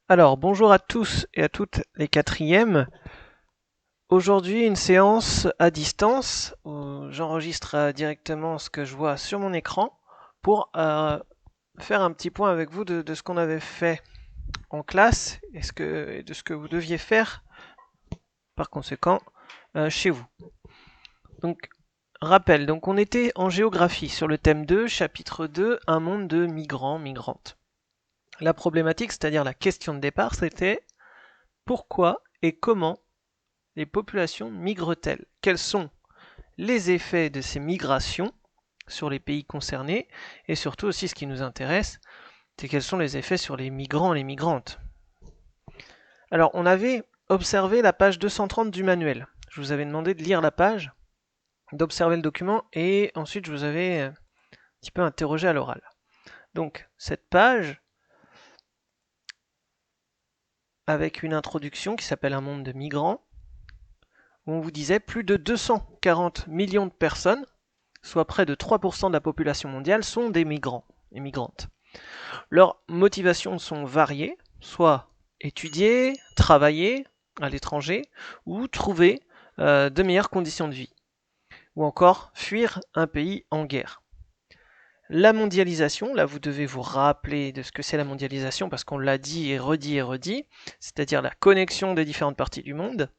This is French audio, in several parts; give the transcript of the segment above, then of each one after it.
Alors, bonjour à tous et à toutes les quatrièmes. Aujourd'hui, une séance à distance où j'enregistre directement ce que je vois sur mon écran pour faire un petit point avec vous de ce qu'on avait fait en classe et de ce que vous deviez faire par conséquent chez vous. Donc, rappel, donc on était en géographie sur le thème 2, chapitre 2, un monde de migrants, migrantes. La problématique, c'est-à-dire la question de départ, c'était pourquoi et comment les populations migrent-elles? Quels sont les effets de ces migrations sur les pays concernés? Et surtout aussi ce qui nous intéresse, c'est quels sont les effets sur les migrants et les migrantes? Alors on avait observé la page 230 du manuel. Je vous avais demandé de lire la page, d'observer le document et ensuite je vous avais un petit peu interrogé à l'oral. Donc cette page, avec une introduction qui s'appelle Un monde de migrants, où on vous disait plus de 240 millions de personnes, soit près de 3% de la population mondiale, sont des migrants et migrantes. Leurs motivations sont variées, soit étudier, travailler à l'étranger, ou trouver de meilleures conditions de vie, ou encore fuir un pays en guerre. La mondialisation, là vous devez vous rappeler de ce que c'est la mondialisation, parce qu'on l'a dit et redit, c'est-à-dire la connexion des différentes parties du monde,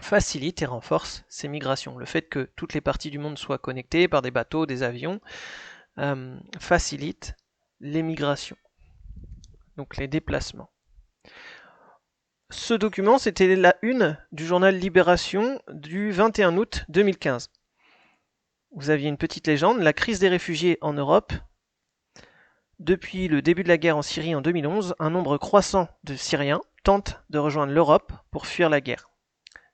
facilite et renforce ces migrations. Le fait que toutes les parties du monde soient connectées par des bateaux, des avions, facilite les migrations, donc les déplacements. Ce document, c'était la une du journal Libération du 21 août 2015. Vous aviez une petite légende, la crise des réfugiés en Europe. Depuis le début de la guerre en Syrie en 2011, un nombre croissant de Syriens tentent de rejoindre l'Europe pour fuir la guerre.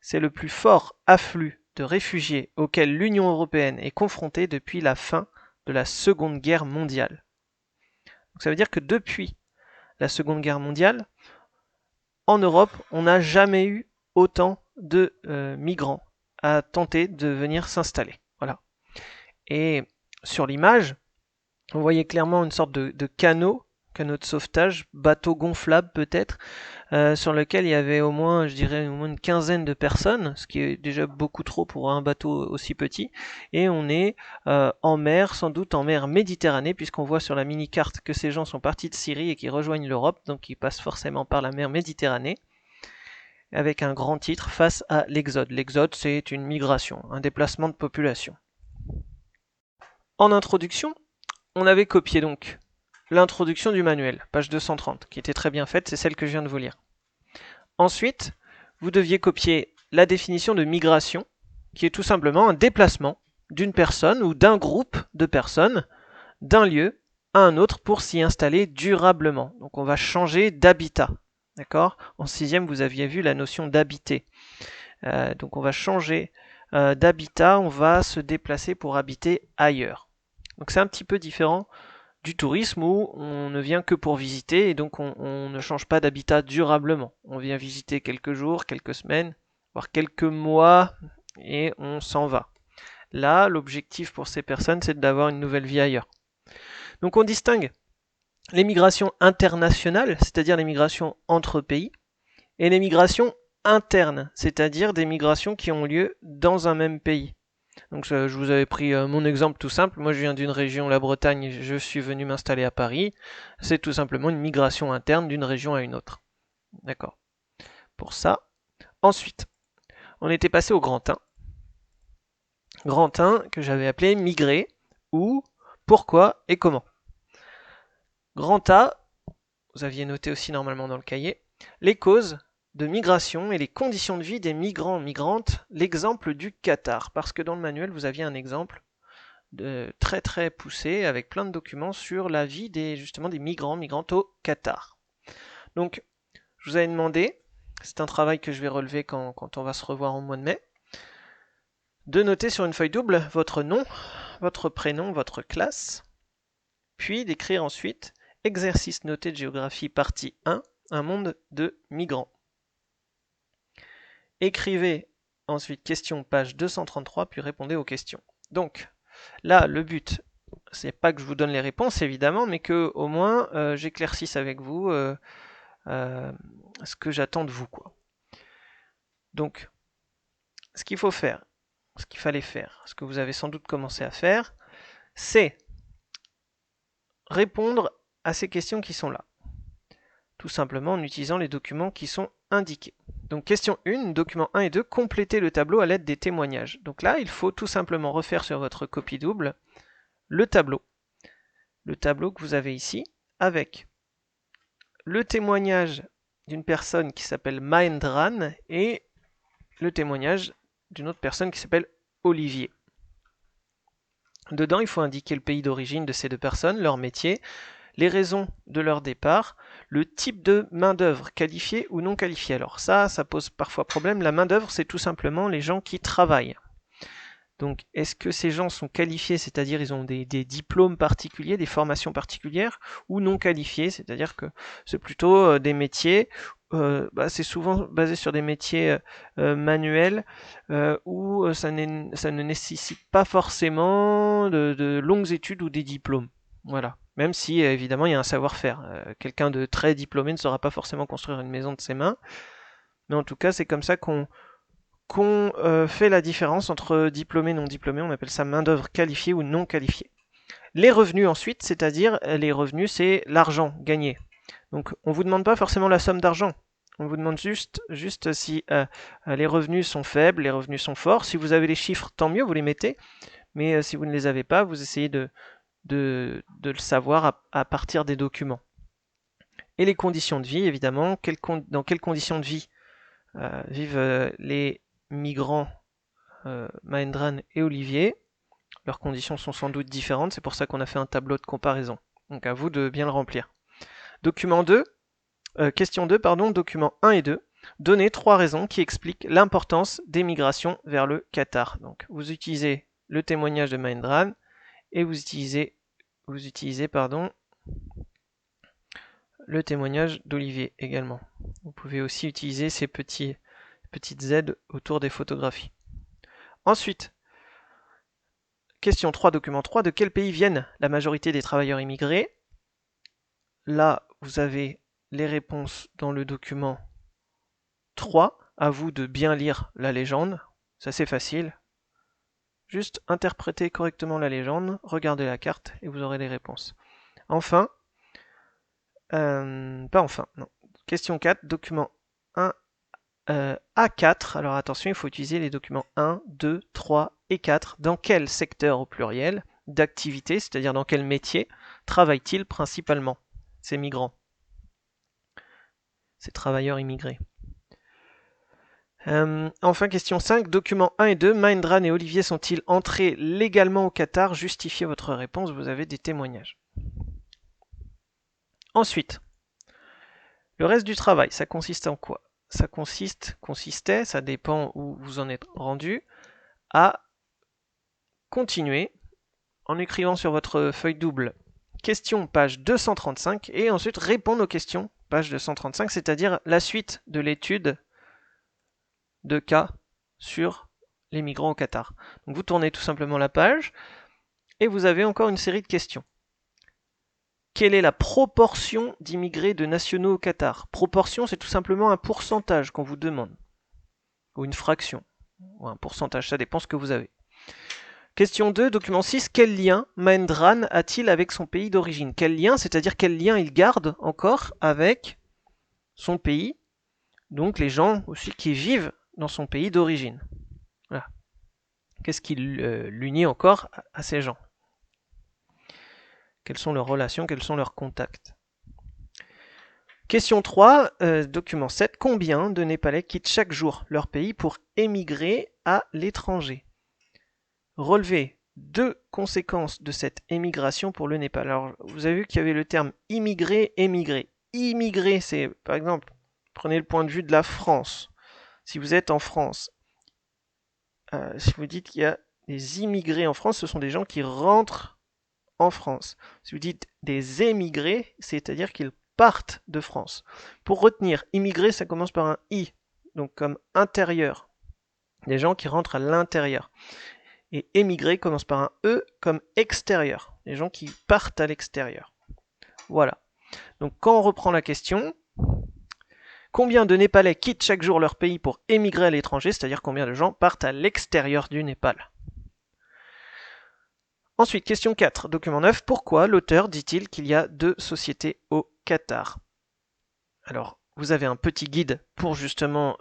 C'est le plus fort afflux de réfugiés auquel l'Union européenne est confrontée depuis la fin de la Seconde Guerre mondiale. Donc ça veut dire que depuis la Seconde Guerre mondiale, en Europe, on n'a jamais eu autant de migrants à tenter de venir s'installer. Voilà. Et sur l'image, on voyait clairement une sorte de canot de sauvetage, bateau gonflable peut-être, sur lequel il y avait au moins, je dirais, au moins une quinzaine de personnes, ce qui est déjà beaucoup trop pour un bateau aussi petit. Et on est en mer, sans doute en mer Méditerranée, puisqu'on voit sur la mini-carte que ces gens sont partis de Syrie et qui rejoignent l'Europe, donc ils passent forcément par la mer Méditerranée, avec un grand titre face à l'exode. L'exode, c'est une migration, un déplacement de population. En introduction, on avait copié donc l'introduction du manuel, page 230, qui était très bien faite, c'est celle que je viens de vous lire. Ensuite, vous deviez copier la définition de migration, qui est tout simplement un déplacement d'une personne ou d'un groupe de personnes d'un lieu à un autre pour s'y installer durablement. Donc on va changer d'habitat. D'accord? En sixième, vous aviez vu la notion d'habiter. Donc on va changer d'habitat, on va se déplacer pour habiter ailleurs. Donc c'est un petit peu différent du tourisme où on ne vient que pour visiter et donc on ne change pas d'habitat durablement. On vient visiter quelques jours, quelques semaines, voire quelques mois et on s'en va. Là, l'objectif pour ces personnes, c'est d'avoir une nouvelle vie ailleurs. Donc on distingue les migrations internationales, c'est-à-dire les migrations entre pays, et les migrations internes, c'est-à-dire des migrations qui ont lieu dans un même pays. Donc je vous avais pris mon exemple tout simple. Moi je viens d'une région, la Bretagne, je suis venu m'installer à Paris. C'est tout simplement une migration interne d'une région à une autre. D'accord. Pour ça. Ensuite, on était passé au grand 1. Grand 1 que j'avais appelé migrer, où, pourquoi et comment. Grand A, vous aviez noté aussi normalement dans le cahier, les causes de migration et les conditions de vie des migrants migrantes, l'exemple du Qatar, parce que dans le manuel vous aviez un exemple très très poussé avec plein de documents sur la vie justement des migrants migrantes au Qatar. Donc je vous avais demandé, c'est un travail que je vais relever quand on va se revoir au mois de mai, de noter sur une feuille double votre nom, votre prénom, votre classe, puis d'écrire ensuite exercice noté de géographie partie 1, un monde de migrants. Écrivez ensuite question page 233 puis répondez aux questions. Donc là le but c'est pas que je vous donne les réponses évidemment, mais que au moins j'éclaircisse avec vous ce que j'attends de vous, quoi. Donc, ce qu'il faut faire, ce qu'il fallait faire, ce que vous avez sans doute commencé à faire, c'est répondre à ces questions qui sont là. Tout simplement en utilisant les documents qui sont indiqués. Donc question 1, documents 1 et 2, complétez le tableau à l'aide des témoignages. Donc là, il faut tout simplement refaire sur votre copie double le tableau que vous avez ici, avec le témoignage d'une personne qui s'appelle Mahendran et le témoignage d'une autre personne qui s'appelle Olivier. Dedans, il faut indiquer le pays d'origine de ces deux personnes, leur métier, les raisons de leur départ, le type de main-d'œuvre qualifiée ou non qualifiée. Alors ça pose parfois problème. La main-d'œuvre, c'est tout simplement les gens qui travaillent. Donc, est-ce que ces gens sont qualifiés, c'est-à-dire ils ont des diplômes particuliers, des formations particulières, ou non qualifiés, c'est-à-dire que c'est plutôt des métiers, c'est souvent basé sur des métiers manuels, où ça ne nécessite pas forcément de longues études ou des diplômes. Voilà. Même si, évidemment, il y a un savoir-faire. Quelqu'un de très diplômé ne saura pas forcément construire une maison de ses mains, mais en tout cas, c'est comme ça qu'on fait la différence entre diplômé et non diplômé, on appelle ça main-d'œuvre qualifiée ou non qualifiée. Les revenus ensuite, c'est-à-dire les revenus, c'est l'argent gagné. Donc on ne vous demande pas forcément la somme d'argent, on vous demande juste si les revenus sont faibles, les revenus sont forts. Si vous avez les chiffres, tant mieux, vous les mettez, mais si vous ne les avez pas, vous essayez de le savoir à partir des documents. Et les conditions de vie, évidemment, dans quelles conditions de vie vivent les migrants Mahendran et Olivier. Leurs conditions sont sans doute différentes, c'est pour ça qu'on a fait un tableau de comparaison. Donc à vous de bien le remplir. Question 2, documents 1 et 2. Donnez 3 raisons qui expliquent l'importance des migrations vers le Qatar. Donc vous utilisez le témoignage de Mahendran et vous utilisez le témoignage d'Olivier également. Vous pouvez aussi utiliser ces petites aides autour des photographies. Ensuite, question 3, document 3, de quel pays viennent la majorité des travailleurs immigrés? Là, vous avez les réponses dans le document 3. À vous de bien lire la légende, c'est assez facile. Juste interprétez correctement la légende, regardez la carte et vous aurez les réponses. Enfin, question 4, document 1 A4, alors attention, il faut utiliser les documents 1, 2, 3 et 4. Dans quel secteur au pluriel d'activité, c'est-à-dire dans quel métier, travaillent-ils principalement, ces migrants, ces travailleurs immigrés? Enfin, question 5, documents 1 et 2, Mahendran et Olivier sont-ils entrés légalement au Qatar? Justifiez votre réponse, vous avez des témoignages. Ensuite, le reste du travail, ça consiste en quoi? Ça consistait, ça dépend où vous en êtes rendu, à continuer en écrivant sur votre feuille double question page 235 et ensuite répondre aux questions page 235, c'est-à-dire la suite de l'étude de cas sur les migrants au Qatar. Donc vous tournez tout simplement la page et vous avez encore une série de questions. Quelle est la proportion d'immigrés de nationaux au Qatar? Proportion, c'est tout simplement un pourcentage qu'on vous demande, ou une fraction, ou un pourcentage, ça dépend ce que vous avez. Question 2, document 6, quel lien Mahendran a-t-il avec son pays d'origine? Quel lien, c'est-à-dire quel lien il garde encore avec son pays, donc les gens aussi qui vivent dans son pays d'origine. Voilà. Qu'est-ce qui l'unit encore à ces gens? Quelles sont leurs relations, quels sont leurs contacts? Question 3, document 7, combien de Népalais quittent chaque jour leur pays pour émigrer à l'étranger? Relevez 2 conséquences de cette émigration pour le Népal. Alors, vous avez vu qu'il y avait le terme immigré, émigré. Immigrer, c'est, par exemple, prenez le point de vue de la France. Si vous êtes en France, si vous dites qu'il y a des immigrés en France, ce sont des gens qui rentrent en France. Si vous dites des émigrés, c'est-à-dire qu'ils partent de France. Pour retenir, immigré, ça commence par un I, donc comme intérieur. Des gens qui rentrent à l'intérieur. Et émigré commence par un E comme extérieur. Des gens qui partent à l'extérieur. Voilà. Donc quand on reprend la question, Combien de Népalais quittent chaque jour leur pays pour émigrer à l'étranger, c'est-à-dire combien de gens partent à l'extérieur du Népal. Ensuite, question 4, document 9. Pourquoi l'auteur dit-il qu'il y a 2 sociétés au Qatar? Alors, vous avez un petit guide pour justement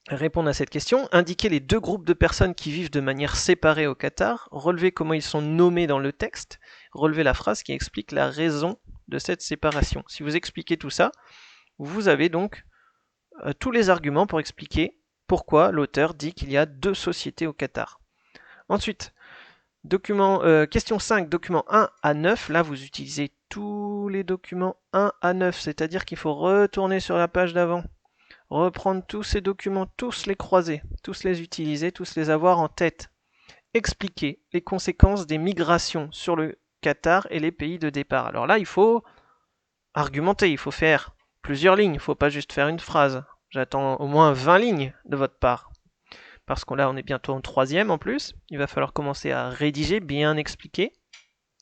répondre à cette question. Indiquez les 2 groupes de personnes qui vivent de manière séparée au Qatar. Relevez comment ils sont nommés dans le texte. Relevez la phrase qui explique la raison de cette séparation. Si vous expliquez tout ça, vous avez donc tous les arguments pour expliquer pourquoi l'auteur dit qu'il y a 2 sociétés au Qatar. Ensuite, question 5, document 1 à 9. Là, vous utilisez tous les documents 1 à 9, c'est-à-dire qu'il faut retourner sur la page d'avant, reprendre tous ces documents, tous les croiser, tous les utiliser, tous les avoir en tête. Expliquer les conséquences des migrations sur le Qatar et les pays de départ. Alors là, il faut argumenter, il faut faire plusieurs lignes, il ne faut pas juste faire une phrase. J'attends au moins 20 lignes de votre part. Parce que là, on est bientôt en 3e en plus. Il va falloir commencer à rédiger, bien expliquer.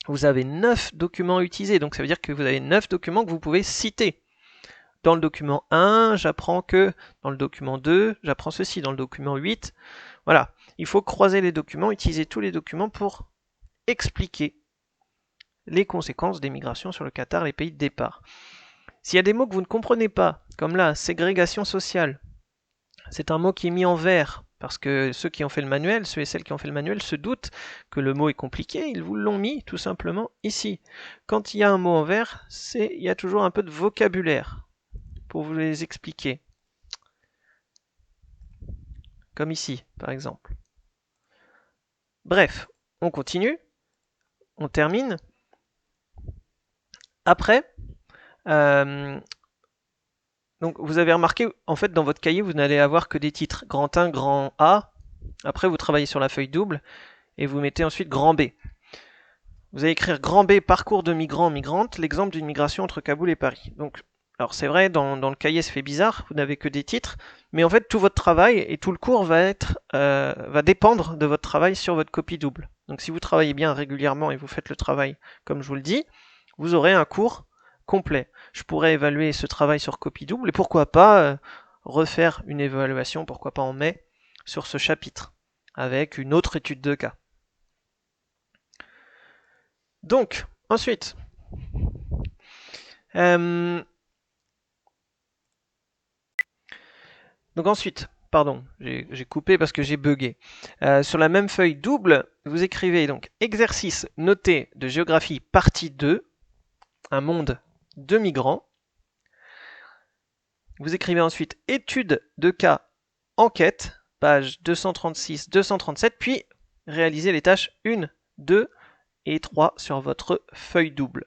Vous avez 9 documents à utiliser, donc ça veut dire que vous avez 9 documents que vous pouvez citer. Dans le document 1, j'apprends que, dans le document 2, j'apprends ceci, dans le document 8. Voilà, il faut croiser les documents, utiliser tous les documents pour expliquer les conséquences des migrations sur le Qatar, les pays de départ. S'il y a des mots que vous ne comprenez pas, comme là, ségrégation sociale, c'est un mot qui est mis en vert, parce que ceux qui ont fait le manuel, ceux et celles qui ont fait le manuel se doutent que le mot est compliqué, ils vous l'ont mis tout simplement ici. Quand il y a un mot en vert, il y a toujours un peu de vocabulaire pour vous les expliquer. Comme ici, par exemple. Bref, on continue, on termine. Après, donc vous avez remarqué, en fait, dans votre cahier, vous n'allez avoir que des titres. Grand 1, grand A. Après, vous travaillez sur la feuille double et vous mettez ensuite grand B. Vous allez écrire grand B, parcours de migrants, migrantes, l'exemple d'une migration entre Kaboul et Paris. Donc, alors c'est vrai, dans le cahier, ça fait bizarre, vous n'avez que des titres, mais en fait, tout votre travail et tout le cours va dépendre de votre travail sur votre copie double. Donc, si vous travaillez bien régulièrement et vous faites le travail comme je vous le dis, vous aurez un cours complet. Je pourrais évaluer ce travail sur copie double et pourquoi pas refaire une évaluation, pourquoi pas en mai, sur ce chapitre, avec une autre étude de cas. Donc, ensuite, pardon, j'ai coupé parce que j'ai bugué. Sur la même feuille double, vous écrivez donc exercice noté de géographie partie 2, un monde de migrants. Vous écrivez ensuite étude de cas enquête, page 236-237, puis réalisez les tâches 1, 2 et 3 sur votre feuille double.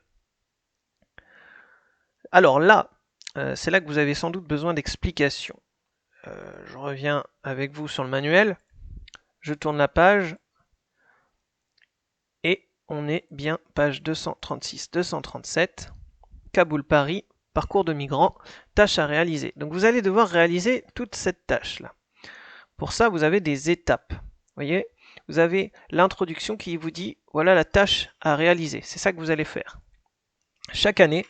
Alors là, c'est là que vous avez sans doute besoin d'explications. Je reviens avec vous sur le manuel, je tourne la page, et on est bien page 236-237, Kaboul-Paris, parcours de migrants, tâche à réaliser. Donc vous allez devoir réaliser toute cette tâche-là. Pour ça, vous avez des étapes. Vous voyez, vous avez l'introduction qui vous dit, voilà la tâche à réaliser. C'est ça que vous allez faire. Chaque année,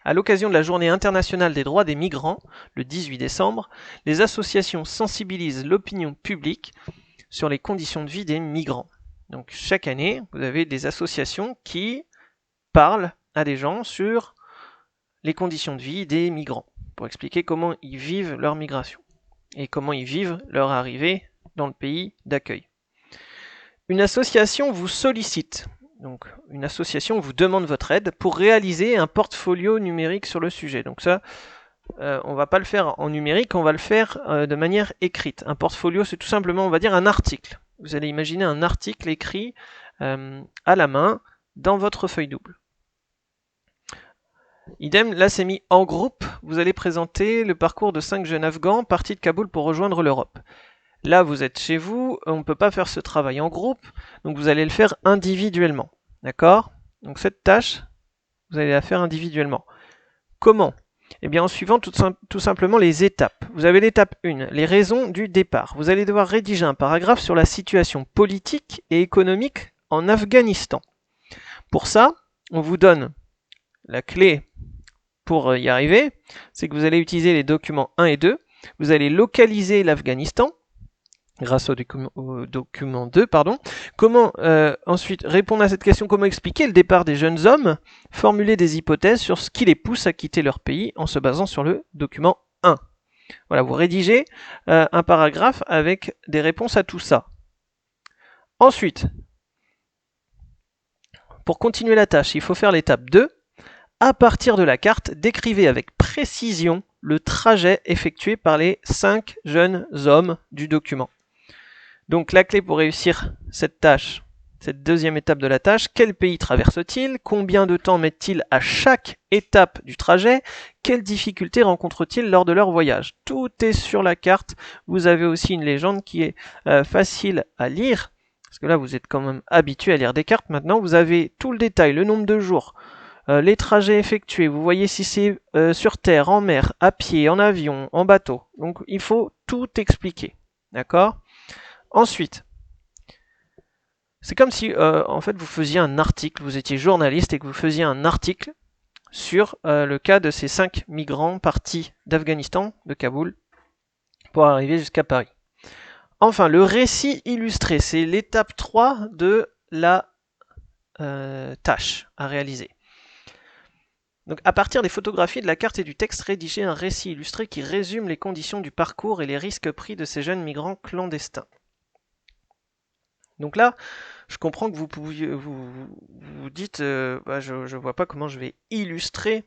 à l'occasion de la Journée internationale des droits des migrants, le 18 décembre, les associations sensibilisent l'opinion publique sur les conditions de vie des migrants. Donc chaque année, vous avez des associations qui parlent à des gens sur les conditions de vie des migrants, pour expliquer comment ils vivent leur migration et comment ils vivent leur arrivée dans le pays d'accueil. Une association vous sollicite. Donc, une association vous demande votre aide pour réaliser un portfolio numérique sur le sujet. Donc ça, on va pas le faire en numérique, on va le faire de manière écrite. Un portfolio, c'est tout simplement, on va dire, un article. Vous allez imaginer un article écrit à la main dans votre feuille double. Idem, là c'est mis en groupe. Vous allez présenter le parcours de 5 jeunes Afghans partis de Kaboul pour rejoindre l'Europe. Là, vous êtes chez vous, on ne peut pas faire ce travail en groupe, donc vous allez le faire individuellement. D'accord? Donc cette tâche, vous allez la faire individuellement. Comment? Eh bien en suivant tout simplement les étapes. Vous avez l'étape 1, les raisons du départ. Vous allez devoir rédiger un paragraphe sur la situation politique et économique en Afghanistan. Pour ça, on vous donne la clé pour y arriver, c'est que vous allez utiliser les documents 1 et 2. Vous allez localiser l'Afghanistan grâce au document 2. Comment ensuite répondre à cette question, comment expliquer le départ des jeunes hommes, formuler des hypothèses sur ce qui les pousse à quitter leur pays en se basant sur le document 1. Voilà, vous rédigez un paragraphe avec des réponses à tout ça. Ensuite, pour continuer la tâche, il faut faire l'étape 2. À partir de la carte, décrivez avec précision le trajet effectué par les 5 jeunes hommes du document. Donc la clé pour réussir cette tâche, cette deuxième étape de la tâche, quel pays traverse-t-il? Combien de temps mettent-ils à chaque étape du trajet? Quelles difficultés rencontrent-ils lors de leur voyage? Tout est sur la carte. Vous avez aussi une légende qui est facile à lire, parce que là vous êtes quand même habitué à lire des cartes. Maintenant vous avez tout le détail, le nombre de jours, les trajets effectués, vous voyez si c'est sur terre, en mer, à pied, en avion, en bateau. Donc il faut tout expliquer, d'accord? Ensuite, c'est comme si en fait vous faisiez un article, vous étiez journaliste et que vous faisiez un article sur le cas de ces 5 migrants partis d'Afghanistan, de Kaboul, pour arriver jusqu'à Paris. Enfin, le récit illustré, c'est l'étape 3 de la tâche à réaliser. Donc, à partir des photographies, de la carte et du texte, rédigez un récit illustré qui résume les conditions du parcours et les risques pris de ces jeunes migrants clandestins. Donc là, je comprends que vous dites, je vois pas comment je vais illustrer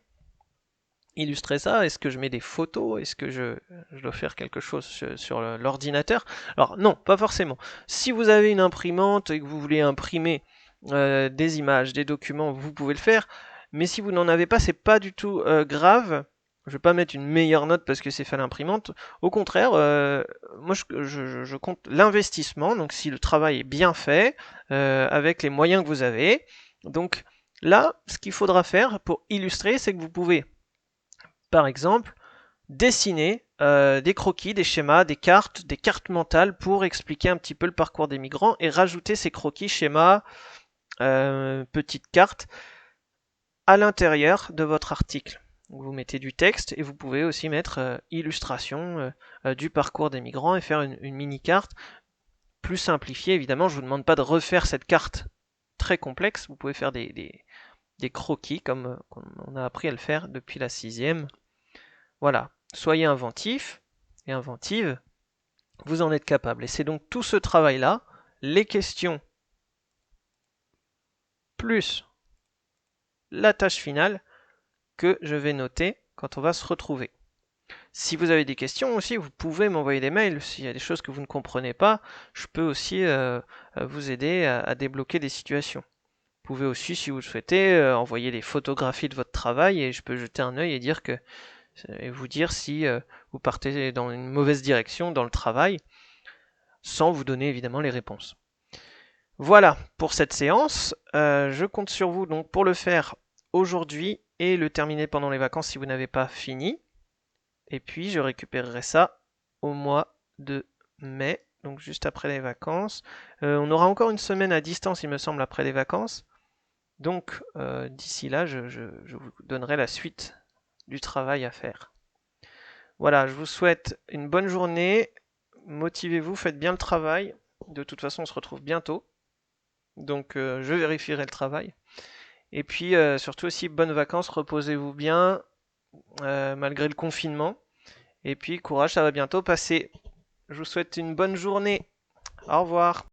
ça. Est-ce que je mets des photos? Est-ce que je dois faire quelque chose sur l'ordinateur? Alors non, pas forcément. Si vous avez une imprimante et que vous voulez imprimer des images, des documents, vous pouvez le faire. Mais si vous n'en avez pas, c'est pas du tout grave. Je vais pas mettre une meilleure note parce que c'est fait à l'imprimante. Au contraire, moi je compte l'investissement. Donc si le travail est bien fait, avec les moyens que vous avez. Donc là, ce qu'il faudra faire pour illustrer, c'est que vous pouvez, par exemple, dessiner des croquis, des schémas, des cartes mentales pour expliquer un petit peu le parcours des migrants et rajouter ces croquis, schémas, petites cartes à l'intérieur de votre article. Vous mettez du texte et vous pouvez aussi mettre illustration du parcours des migrants et faire une mini-carte plus simplifiée. Évidemment, je ne vous demande pas de refaire cette carte très complexe. Vous pouvez faire des croquis comme on a appris à le faire depuis la 6e. Voilà, soyez inventif et inventive, vous en êtes capable. Et c'est donc tout ce travail-là, les questions plus la tâche finale, que je vais noter quand on va se retrouver. Si vous avez des questions aussi, vous pouvez m'envoyer des mails. S'il y a des choses que vous ne comprenez pas, je peux aussi vous aider à débloquer des situations. Vous pouvez aussi, si vous le souhaitez, envoyer des photographies de votre travail et je peux jeter un œil et vous dire si vous partez dans une mauvaise direction dans le travail, sans vous donner évidemment les réponses. Voilà pour cette séance. Je compte sur vous donc pour le faire aujourd'hui et le terminer pendant les vacances si vous n'avez pas fini. Et puis je récupérerai ça au mois de mai, donc juste après les vacances. On aura encore une semaine à distance, il me semble, après les vacances. Donc d'ici là, je vous donnerai la suite du travail à faire. Voilà, je vous souhaite une bonne journée. Motivez-vous, faites bien le travail. De toute façon, on se retrouve bientôt. Donc je vérifierai le travail. Et puis surtout aussi, bonnes vacances, reposez-vous bien, malgré le confinement. Et puis courage, ça va bientôt passer. Je vous souhaite une bonne journée. Au revoir.